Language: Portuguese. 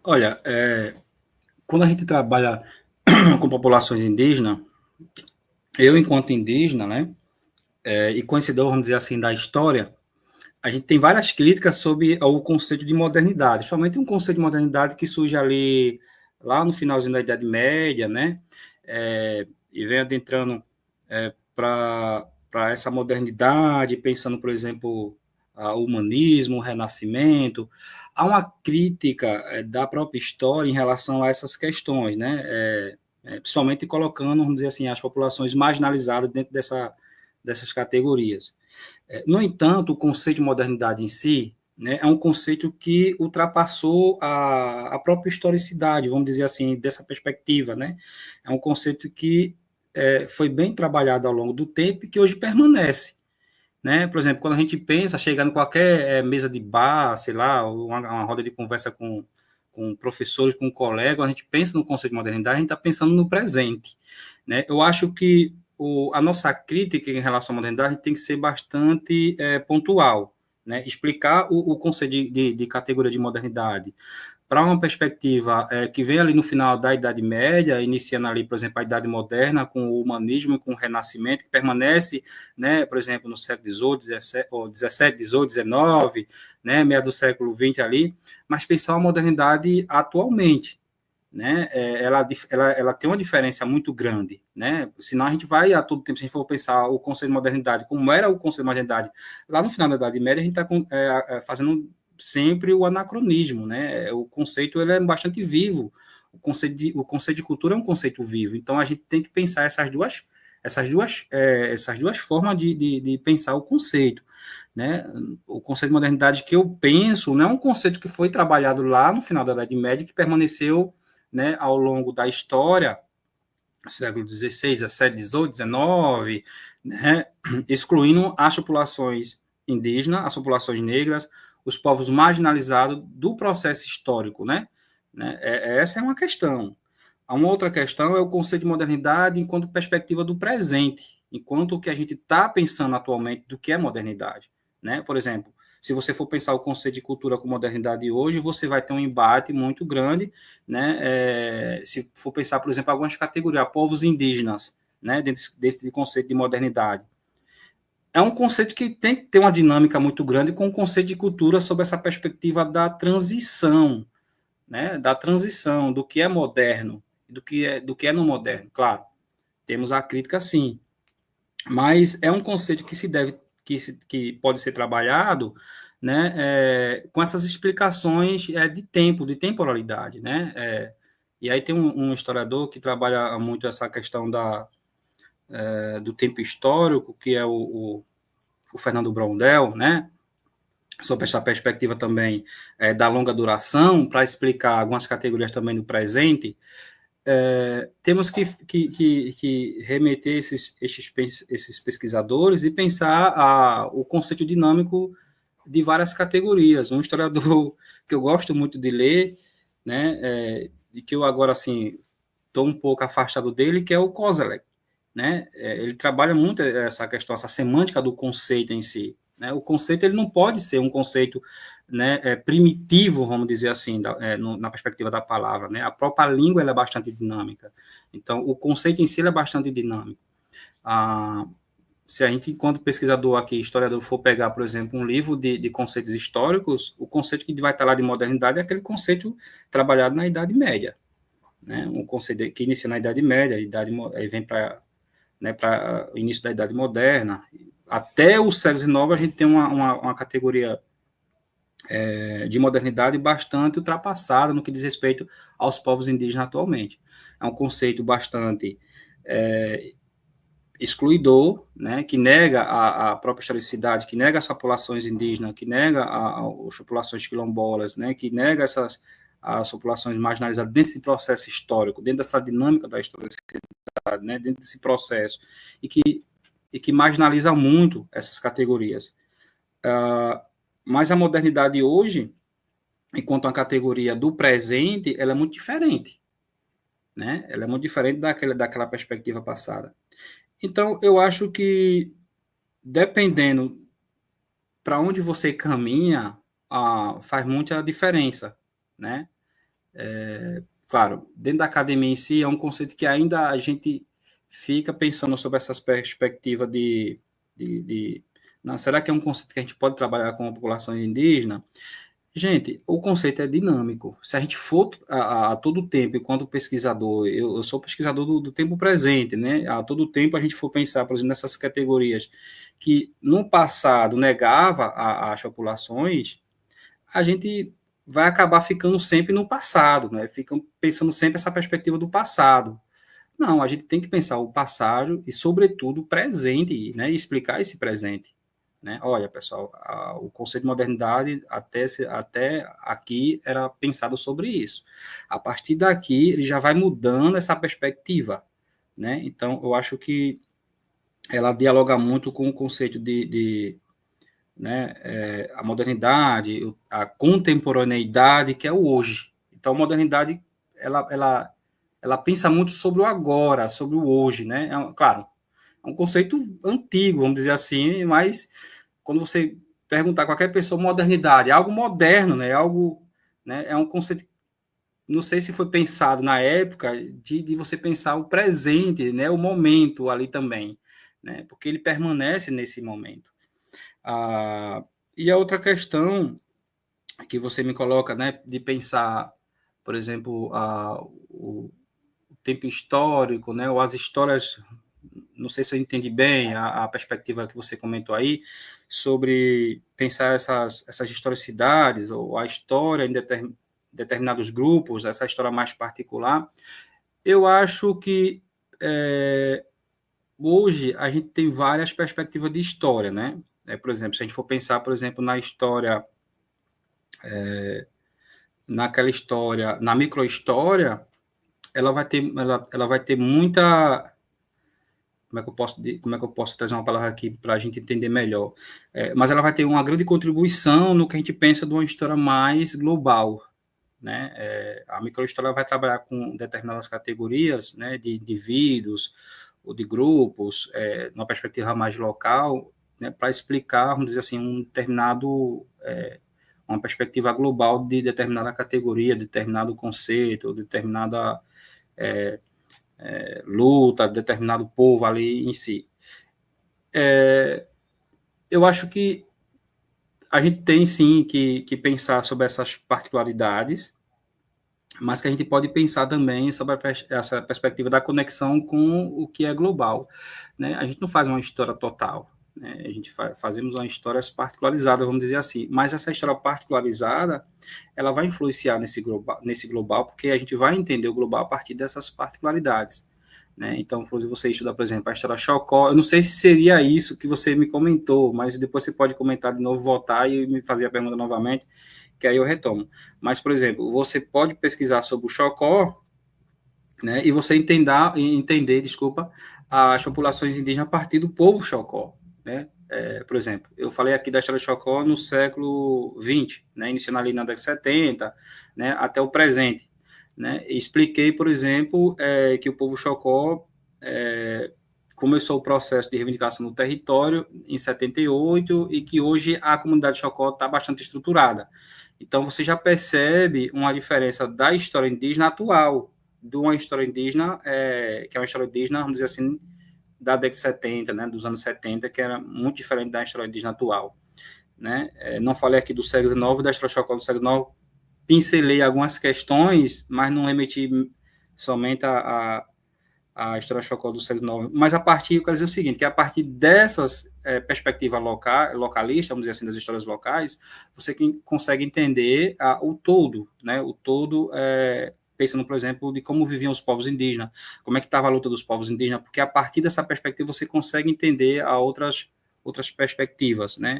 Olha, quando a gente trabalha com populações indígenas, eu, enquanto indígena, né, e conhecedor, vamos dizer assim, da história, a gente tem várias críticas sobre o conceito de modernidade, principalmente um conceito de modernidade que surge ali, lá no finalzinho da Idade Média, né, e vem adentrando para essa modernidade, pensando, por exemplo, o humanismo, o renascimento. Há uma crítica da própria história em relação a essas questões, né? Principalmente colocando, vamos dizer assim, as populações marginalizadas dentro dessas categorias. No entanto, o conceito de modernidade em si, né, é um conceito que ultrapassou a própria historicidade, vamos dizer assim, dessa perspectiva, né? É um conceito que foi bem trabalhado ao longo do tempo e que hoje permanece, né? Por exemplo, quando a gente pensa, chegando em qualquer mesa de bar, sei lá, uma roda de conversa com professores, com colegas, a gente pensa no conceito de modernidade, a gente está pensando no presente, né? Eu acho que a nossa crítica em relação à modernidade tem que ser bastante pontual, né? Explicar o conceito de categoria de modernidade para uma perspectiva que vem ali no final da Idade Média, iniciando ali, por exemplo, a Idade Moderna, com o humanismo e com o Renascimento, que permanece, né, por exemplo, no século XVIII, XIX, né, meio do século XX ali, mas pensar a modernidade atualmente, né, ela tem uma diferença muito grande, né, senão a gente vai a todo tempo, se a gente for pensar o conceito de modernidade, como era o conceito de modernidade lá no final da Idade Média, a gente está fazendo sempre o anacronismo, né, o conceito ele é bastante vivo, o conceito de cultura é um conceito vivo, então a gente tem que pensar essas duas formas de pensar o conceito, né? O conceito de modernidade que eu penso não é um conceito que foi trabalhado lá no final da Idade Média, que permaneceu, né, ao longo da história, século XVI, XVII, XVIII, XIX, né, excluindo as populações indígenas, as populações negras, os povos marginalizados do processo histórico, né? Essa é uma questão. Uma outra questão é o conceito de modernidade enquanto perspectiva do presente, enquanto o que a gente está pensando atualmente do que é modernidade, né? Por exemplo, se você for pensar o conceito de cultura com modernidade hoje, você vai ter um embate muito grande, né? Se for pensar, por exemplo, algumas categorias, povos indígenas, né? Dentro desse conceito de modernidade. É um conceito que tem que ter uma dinâmica muito grande com o conceito de cultura sob essa perspectiva da transição, né? Da transição do que é moderno, do que é não moderno. Claro, temos a crítica sim, mas é um conceito que se deve que pode ser trabalhado, né, com essas explicações de tempo, de temporalidade, né? E aí tem um historiador que trabalha muito essa questão do tempo histórico, que é o Fernando Brondel, né? Sob essa perspectiva também da longa duração, para explicar algumas categorias também do presente, temos que remeter esses pesquisadores e pensar o conceito dinâmico de várias categorias. Um historiador que eu gosto muito de ler, né, e que eu agora assim estou um pouco afastado dele, que é o Koselleck, né? Ele trabalha muito essa questão, essa semântica do conceito em si, né? O conceito ele não pode ser um conceito, né, primitivo, vamos dizer assim, na perspectiva da palavra, né? A própria língua ela é bastante dinâmica, então o conceito em si é bastante dinâmico. Ah, se a gente, enquanto pesquisador aqui, historiador, for pegar, por exemplo, um livro de conceitos históricos, o conceito que vai estar lá de modernidade é aquele conceito trabalhado na Idade Média, né? Um conceito que inicia na Idade Média, aí vem para, né, para o início da Idade Moderna. Até o século XIX, a gente tem uma categoria de modernidade bastante ultrapassada no que diz respeito aos povos indígenas atualmente. É um conceito bastante excluidor, né, que nega a própria historicidade, que nega as populações indígenas, que nega as populações quilombolas, né, que nega as populações marginalizadas dentro desse processo histórico, dentro dessa dinâmica da historicidade, né, dentro desse processo, e que marginaliza muito essas categorias. Mas a modernidade hoje, enquanto uma categoria do presente, ela é muito diferente, né? Ela é muito diferente daquela perspectiva passada. Então, eu acho que, dependendo para onde você caminha, faz muita diferença, né? Claro, dentro da academia em si, é um conceito que ainda a gente fica pensando sobre essas perspectivas não, será que é um conceito que a gente pode trabalhar com a população indígena? Gente, o conceito é dinâmico. Se a gente for a todo tempo, enquanto pesquisador, eu sou pesquisador do tempo presente, né? A todo tempo a gente for pensar, por exemplo, nessas categorias que no passado negava as populações, a gente vai acabar ficando sempre no passado, né? Ficam pensando sempre essa perspectiva do passado. Não, a gente tem que pensar o passado e, sobretudo, o presente, né? E explicar esse presente. Né? Olha, pessoal, o conceito de modernidade até aqui era pensado sobre isso. A partir daqui, ele já vai mudando essa perspectiva. Né? Então, eu acho que ela dialoga muito com o conceito né, a modernidade, a contemporaneidade, que é o hoje. Então, a modernidade, ela pensa muito sobre o agora, sobre o hoje. Né? Claro, é um conceito antigo, vamos dizer assim, mas quando você perguntar a qualquer pessoa, modernidade, é algo moderno, né? Algo, né? É um conceito, não sei se foi pensado na época de você pensar o presente, né? O momento ali também, né? Porque ele permanece nesse momento. E a outra questão que você me coloca, né? De pensar, por exemplo, o tempo histórico, né? Ou as histórias, não sei se eu entendi bem a perspectiva que você comentou aí, sobre pensar essas historicidades, ou a história em determinados grupos, essa história mais particular. Eu acho que hoje a gente tem várias perspectivas de história, né? Por exemplo, se a gente for pensar, por exemplo, na história, naquela história, na microhistória, ela vai ter muita, como é que eu posso trazer uma palavra aqui para a gente entender melhor? Mas ela vai ter uma grande contribuição no que a gente pensa de uma história mais global, né? A microhistória vai trabalhar com determinadas categorias, né, de indivíduos ou de grupos, numa perspectiva mais local, né, para explicar, vamos dizer assim, uma perspectiva global de determinada categoria, determinado conceito, determinada luta, determinado povo ali em si. Eu acho que a gente tem sim que pensar sobre essas particularidades, mas que a gente pode pensar também sobre essa perspectiva da conexão com o que é global. Né? A gente não faz uma história total, né? A gente fazemos uma história particularizada, vamos dizer assim, mas essa história particularizada, ela vai influenciar nesse global, porque a gente vai entender o global a partir dessas particularidades. Né? Então, quando você estuda, por exemplo, a história Chocó, eu não sei se seria isso que você me comentou, mas depois você pode comentar de novo, voltar e me fazer a pergunta novamente, que aí eu retomo. Mas, por exemplo, você pode pesquisar sobre o Chocó, né, e você entender, desculpa, as populações indígenas a partir do povo Chocó. Né? Por exemplo, eu falei aqui da história do Chocó no século XX, né, iniciando ali na década de 70, né, até o presente. Né? E expliquei, por exemplo, que o povo Chocó começou o processo de reivindicação do território em 78 e que hoje a comunidade Chocó está bastante estruturada. Então, você já percebe uma diferença da história indígena atual, de uma história indígena, que é uma história indígena, vamos dizer assim, da década de 70, né, dos anos 70, que era muito diferente da história indígena atual. Né? Não falei aqui do século XIX, da história Chocó do século XIX, pincelei algumas questões, mas não remeti somente a história Chocó do século XIX, mas a partir, eu quero dizer o seguinte, que a partir dessas perspectivas localistas, vamos dizer assim, das histórias locais, você consegue entender o todo, né? O todo, pensando, por exemplo, de como viviam os povos indígenas, como é que estava a luta dos povos indígenas, porque a partir dessa perspectiva você consegue entender outras perspectivas, né?